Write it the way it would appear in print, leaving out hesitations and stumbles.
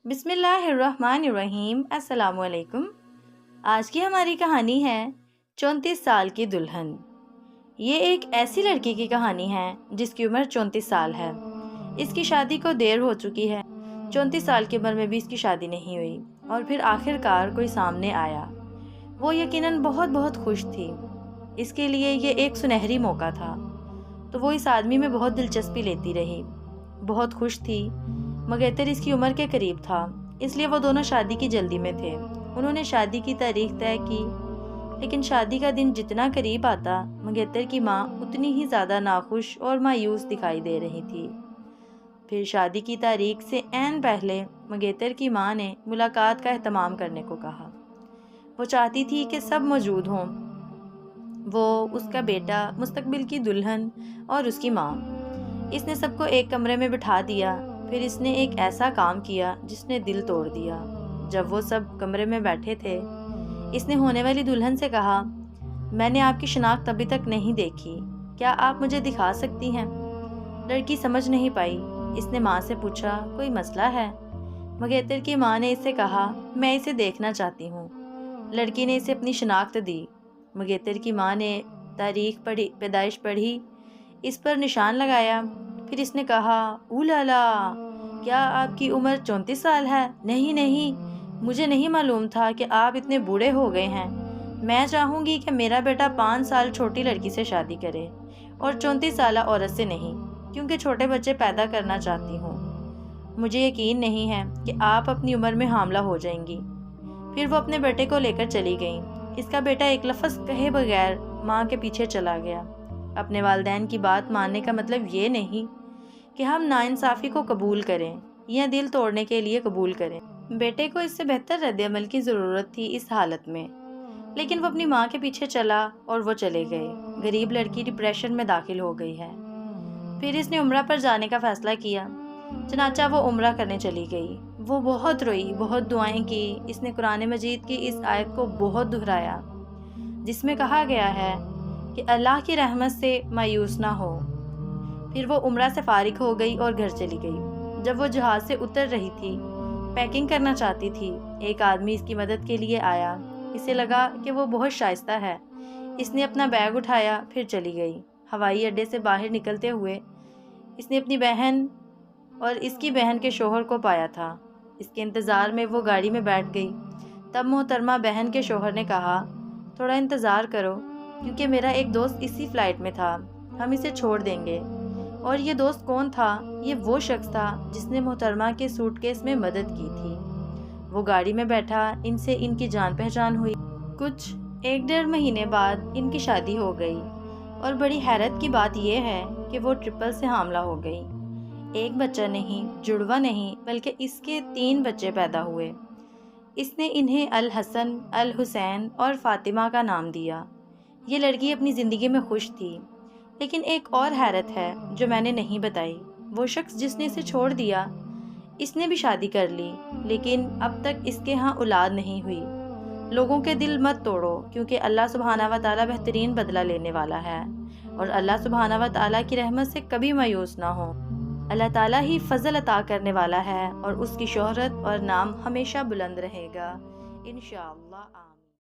بسم اللہ الرحمن الرحیم۔ السلام علیکم۔ آج کی ہماری کہانی ہے 34 سال کی دلہن۔ یہ ایک ایسی لڑکی کی کہانی ہے جس کی عمر 34 سال ہے۔ اس کی شادی کو دیر ہو چکی ہے۔ 34 سال کی عمر میں بھی اس کی شادی نہیں ہوئی، اور پھر آخر کار کوئی سامنے آیا۔ وہ یقیناً بہت بہت خوش تھی۔ اس کے لیے یہ ایک سنہری موقع تھا، تو وہ اس آدمی میں بہت دلچسپی لیتی رہی۔ بہت خوش تھی، مگیتر اس کی عمر کے قریب تھا، اس لیے وہ دونوں شادی کی جلدی میں تھے۔ انہوں نے شادی کی تاریخ طے کی، لیکن شادی کا دن جتنا قریب آتا، مگیتر کی ماں اتنی ہی زیادہ ناخوش اور مایوس دکھائی دے رہی تھی۔ پھر شادی کی تاریخ سے عین پہلے مگیتر کی ماں نے ملاقات کا اہتمام کرنے کو کہا۔ وہ چاہتی تھی کہ سب موجود ہوں، وہ، اس کا بیٹا، مستقبل کی دلہن اور اس کی ماں۔ اس نے سب کو ایک کمرے میں بٹھا دیا۔ پھر اس نے ایک ایسا کام کیا جس نے دل توڑ دیا۔ جب وہ سب کمرے میں بیٹھے تھے، اس نے ہونے والی دلہن سے کہا، میں نے آپ کی شناخت ابھی تک نہیں دیکھی، کیا آپ مجھے دکھا سکتی ہیں؟ لڑکی سمجھ نہیں پائی۔ اس نے ماں سے پوچھا، کوئی مسئلہ ہے؟ مگیتر کی ماں نے اس سے کہا، میں اسے دیکھنا چاہتی ہوں۔ لڑکی نے اسے اپنی شناخت دی۔ مگیتر کی ماں نے تاریخ پڑھی، پیدائش پڑھی، اس پر نشان لگایا۔ پھر اس نے کہا، اولالا، کیا آپ کی عمر 34 سال ہے؟ نہیں نہیں، مجھے نہیں معلوم تھا کہ آپ اتنے بوڑھے ہو گئے ہیں۔ میں چاہوں گی کہ میرا بیٹا 5 سال چھوٹی لڑکی سے شادی کرے، اور 34 سالہ عورت سے نہیں، کیونکہ چھوٹے بچے پیدا کرنا چاہتی ہوں۔ مجھے یقین نہیں ہے کہ آپ اپنی عمر میں حاملہ ہو جائیں گی۔ پھر وہ اپنے بیٹے کو لے کر چلی گئیں۔ اس کا بیٹا ایک لفظ کہے بغیر ماں کے پیچھے چلا گیا۔ اپنے والدین کی بات ماننے کا مطلب یہ نہیں کہ ہم ناانصافی کو قبول کریں یا دل توڑنے کے لیے قبول کریں۔ بیٹے کو اس سے بہتر رد عمل کی ضرورت تھی اس حالت میں، لیکن وہ اپنی ماں کے پیچھے چلا اور وہ چلے گئے۔ غریب لڑکی ڈپریشن میں داخل ہو گئی ہے۔ پھر اس نے عمرہ پر جانے کا فیصلہ کیا، چنانچہ وہ عمرہ کرنے چلی گئی۔ وہ بہت روئی، بہت دعائیں کی۔ اس نے قرآن مجید کی اس آیت کو بہت دہرایا جس میں کہا گیا ہے کہ اللہ کی رحمت سے مایوس نہ ہو۔ پھر وہ عمرہ سے فارغ ہو گئی اور گھر چلی گئی۔ جب وہ جہاز سے اتر رہی تھی، پیکنگ کرنا چاہتی تھی، ایک آدمی اس کی مدد کے لیے آیا۔ اسے لگا کہ وہ بہت شائستہ ہے۔ اس نے اپنا بیگ اٹھایا، پھر چلی گئی۔ ہوائی اڈے سے باہر نکلتے ہوئے اس نے اپنی بہن اور اس کی بہن کے شوہر کو پایا تھا۔ اس کے انتظار میں وہ گاڑی میں بیٹھ گئی۔ تب محترمہ بہن کے شوہر نے کہا، تھوڑا انتظار کرو، کیونکہ میرا ایک دوست اسی فلائٹ میں تھا، ہم اسے چھوڑ دیں گے۔ اور یہ دوست کون تھا؟ یہ وہ شخص تھا جس نے محترمہ کے سوٹ کیس میں مدد کی تھی۔ وہ گاڑی میں بیٹھا، ان سے ان کی جان پہچان ہوئی۔ کچھ 1.5 مہینے بعد ان کی شادی ہو گئی، اور بڑی حیرت کی بات یہ ہے کہ وہ ٹرپل سے حاملہ ہو گئی۔ ایک بچہ نہیں، جڑواں نہیں، بلکہ اس کے 3 بچے پیدا ہوئے۔ اس نے انہیں الحسن، الحسین اور فاطمہ کا نام دیا۔ یہ لڑکی اپنی زندگی میں خوش تھی، لیکن ایک اور حیرت ہے جو میں نے نہیں بتائی۔ وہ شخص جس نے اسے چھوڑ دیا، اس نے بھی شادی کر لی، لیکن اب تک اس کے ہاں اولاد نہیں ہوئی۔ لوگوں کے دل مت توڑو، کیونکہ اللہ سبحانہ و تعالیٰ بہترین بدلہ لینے والا ہے، اور اللہ سبحانہ و تعالیٰ کی رحمت سے کبھی مایوس نہ ہو۔ اللہ تعالیٰ ہی فضل عطا کرنے والا ہے، اور اس کی شہرت اور نام ہمیشہ بلند رہے گا، انشاءاللہ۔